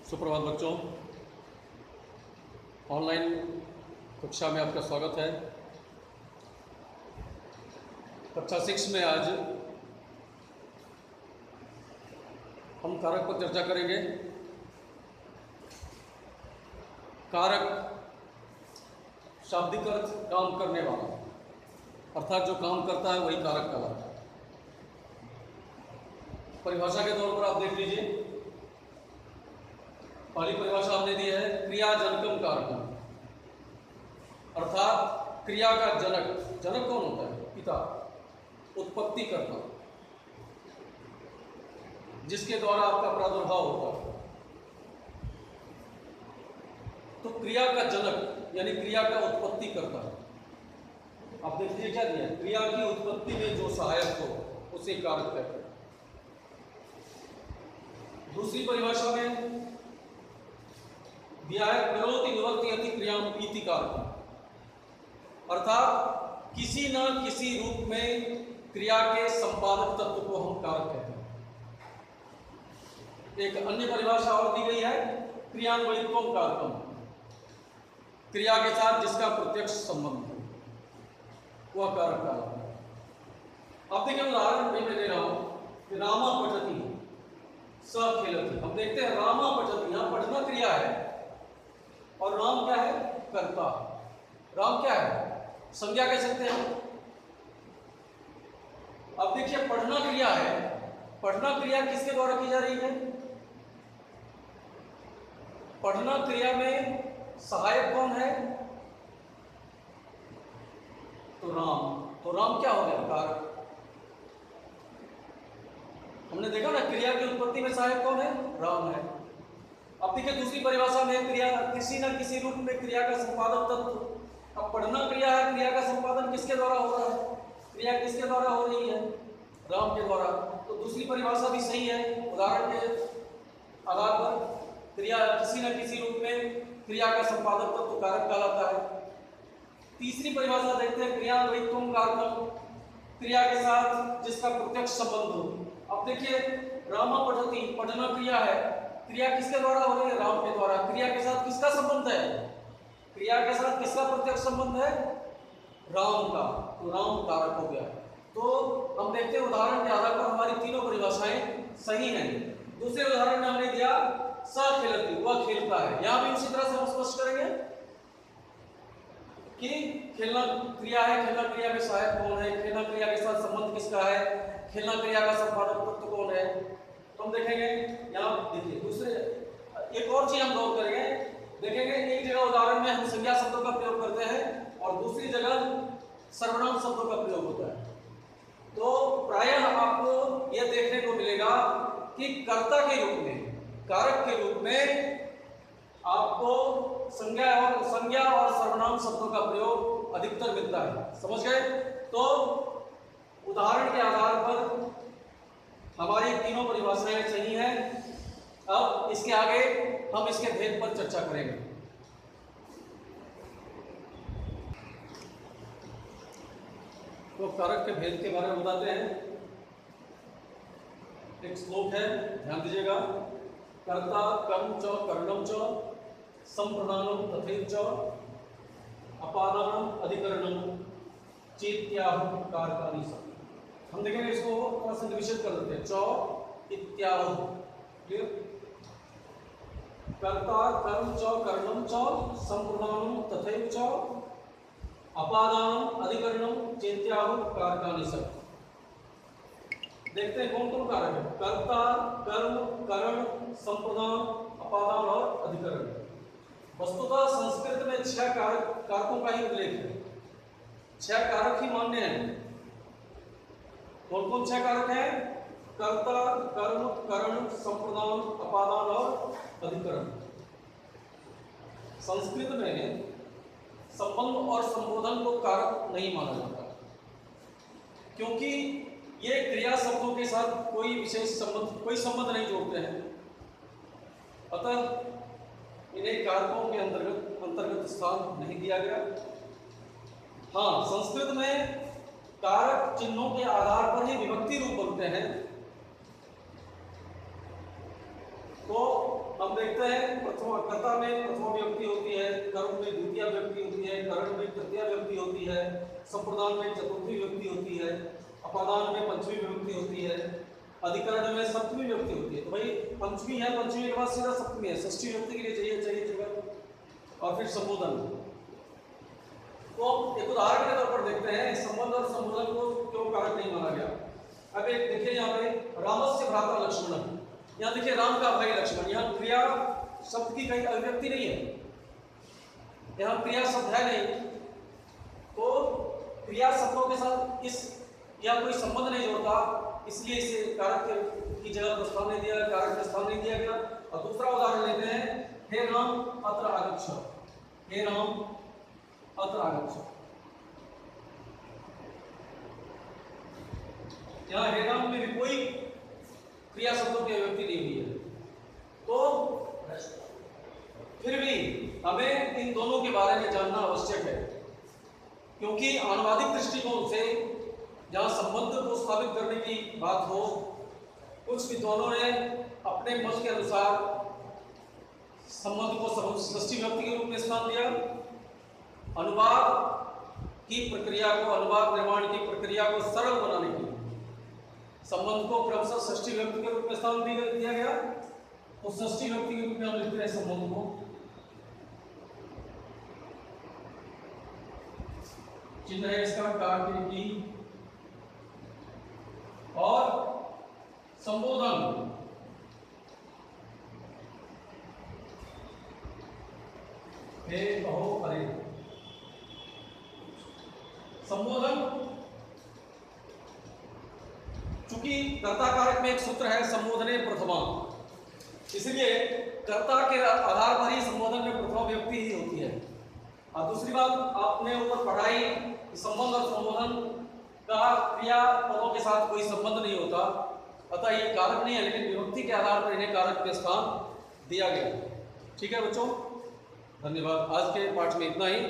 सुप्रभात बच्चों, ऑनलाइन कक्षा में आपका स्वागत है। कक्षा 6 में आज हम कारक पर चर्चा करेंगे। कारक शाब्दिक अर्थ काम करने वाला, अर्थात जो काम करता है वही कारक कहलाता है। परिभाषा के तौर पर आप देख लीजिए। पहली परिभाषा हमने दी है क्रियाजनकम कारकम, अर्थात क्रिया का जनक। जनक कौन होता है? पिता, उत्पत्ति करता, जिसके द्वारा आपका प्रादुर्भाव होता है। तो क्रिया का जनक यानी क्रिया का उत्पत्ति करता है। आप देख लीजिए क्या दिया है, क्रिया की उत्पत्ति में जो सहायक हो उसे कारक कहते हैं। दूसरी परिभाषा में दिया है करोति निवर्तयति क्रियाम इति कारकम, अर्थात किसी न किसी रूप में क्रिया के संपादक तत्व को हम कारक कहते हैं। एक अन्य परिभाषा और दी गई है क्रियान्वयित्वम कारकम, क्रिया के साथ जिसका प्रत्यक्ष संबंध है वह कारक कहलाता है। अब देखिए उदाहरण मैं दे रहा हूं, रामा पठति स खेलति। हम देखते हैं रामा पठति, यहां पढ़ना क्रिया है और राम क्या है? कर्ता। राम क्या है? संज्ञा कह सकते हैं। अब देखिए पढ़ना क्रिया है, पढ़ना क्रिया किसके द्वारा की जा रही है? पढ़ना क्रिया में सहायक कौन है? तो राम। तो राम क्या हो गया? कारक। हमने देखा ना क्रिया की उत्पत्ति में सहायक कौन है? राम है। अब देखिए दूसरी परिभाषा में क्रिया किसी न किसी रूप में क्रिया का संपादक तत्व। अब पढ़ना क्रिया है, क्रिया का संपादन किसके द्वारा हो रहा है? क्रिया किसके द्वारा हो रही है? राम के द्वारा। तो दूसरी परिभाषा भी सही है। उदाहरण के आधार पर क्रिया किसी न किसी रूप में क्रिया का संपादक तत्व कारक कहलाता है। तीसरी परिभाषा देखते हैं क्रियान्वयित्वम कारकम, क्रिया के साथ जिसका प्रत्यक्ष संबंध हो। अब देखिए रामा पठति, पढ़ना क्रिया है, क्रिया किसके द्वारा हो रही है? राम के द्वारा। क्रिया के साथ किसका संबंध है? क्रिया के साथ किसका प्रत्यक्ष संबंध है? राम का। तो राम कारक हो गया। तो हम देखते हैं उदाहरण के आधार पर हमारी तीनों परिभाषाएं सही हैं। दूसरे उदाहरण में हमने दिया स खेलति, वह खेलता है। यहां भी उसी तरह से हम स्पष्ट करेंगे कि खेलना क्रिया है, खेलना क्रिया में सहायक कौन है, खेलना क्रिया के साथ संबंध किसका है, खेलना क्रिया का संपादक तत्व कौन है। तो हम देखेंगे यहाँ देखिए दूसरे एक और चीज हम गौर करेंगे, देखेंगे एक जगह उदाहरण में हम संज्ञा शब्दों का प्रयोग करते हैं और दूसरी जगह सर्वनाम शब्दों का प्रयोग होता है। तो प्रायः आपको यह देखने को मिलेगा कि कर्ता के रूप में, कारक के रूप में आपको संज्ञा और सर्वनाम शब्दों का प्रयोग अधिकतर मिलता है। समझ गए? तो उदाहरण के आधार पर हमारी तीनों परिभाषाएं सही हैं। अब इसके आगे हम इसके भेद पर चर्चा करेंगे। तो कारक के भेद के बारे में बताते हैं। एक श्लोक है, ध्यान दीजिएगा। कर्ता कर्म च करणम च संप्रदानम तथैव च अपादानम अधिकरणम चेत्याह कारकानि स। हम देखेंगे इसको थोड़ा सा निविष्ट कर देते हैं। च इत्याह, क्लियर? कर्ता कर्म च करणम च संप्रदानम तथैव च अपादानम अधिकरणम चेत्याह कारकानि स। देखते हैं कौन कौन कारक है। कर्ता, कर्म, करण, संप्रदान, अपादान और अधिकरण। वस्तुतः संस्कृत में 6 कारकों का ही उल्लेख है। 6 कारक ही मान्य हैं। कौन कौन 6 कारक हैं? कर्ता, कर्म, करण, संप्रदान, अपादान और अधिकरण। संस्कृत में संबंध और संबोधन को कारक नहीं माना जाता, क्योंकि ये क्रिया शब्दों के साथ कोई विशेष संबंध, कोई संबंध नहीं जोड़ते हैं। अतः इन्हें कारकों के अंतर्गत स्थान नहीं दिया गया। हाँ, संस्कृत में कारक चिन्हों के आधार पर ही विभक्ति रूप बनते हैं। तो हम देखते हैं प्रथम कर्ता में प्रथम विभक्ति होती है, कर्म में द्वितीय विभक्ति होती है, करण में तृतीय विभक्ति होती है, संप्रदान में चतुर्थी विभक्ति होती है, अपादान में पंचमी विभक्ति होती है, अधिकरण में सप्तमी विभक्ति होती है। तो भाई पंचमी है, पंचमी के बाद सीधा सप्तमी है, षष्ठी विभक्ति के लिए चाहिए जगह। और फिर संबोधन। तो एक उदाहरण के तौर पर देखते हैं संबंध और संबोधन को क्यों कारक नहीं माना गया। अब एक देखिए यहाँ पे रामस्य भ्राता लक्ष्मण, यहाँ देखिए राम का भाई लक्ष्मण, यहाँ क्रिया शब्द की कहीं अभिव्यक्ति नहीं है, यहाँ क्रिया शब्द है नहीं, तो क्रिया शब्दों के साथ इस या कोई संबंध नहीं जोड़ता, इसलिए इसे कारक की जगह प्रस्थान नहीं दिया, कारक का स्थान नहीं दिया गया। और दूसरा उदाहरण लेते हैं, हे राम अत्र आगच्छ, हे राम अत्र आगच्छ, यहाँ हे राम में भी कोई क्रिया शब्दों की अभिव्यक्ति नहीं हुई है। तो फिर भी हमें इन दोनों के बारे में जानना आवश्यक है, क्योंकि अनुवादिक दृष्टिकोण से जहाँ संबंध को स्थापित करने की बात हो, कुछ विद्वानों ने अपने मत के अनुसार संबंध को षष्ठी विभक्ति के रूप में स्थान दिया, अनुवाद की प्रक्रिया को, अनुवाद निर्माण की प्रक्रिया को सरल बनाने के लिए संबंध को क्रमशः षष्ठी विभक्ति के रूप में स्थान दिया गया। तो षष्ठी विभक्ति के रूप में हम लिखते हैं संबंध को, चिन्ह है इसका कार्य की, और संबोधन हे कहो अरे, संबोधन चूंकि कर्ता कारक में एक सूत्र है संबोधने प्रथमा, इसलिए कर्ता के आधार पर ही संबोधन में प्रथम विभक्ति ही होती है। और दूसरी बात आपने ऊपर पढ़ाई, संबंध और संबोधन का क्रिया पदों के साथ कोई संबंध नहीं होता, अतः ये कारक नहीं है, लेकिन विभक्ति के आधार पर इन्हें कारक के स्थान दिया गया। ठीक है बच्चों, धन्यवाद। आज के पाठ में इतना ही।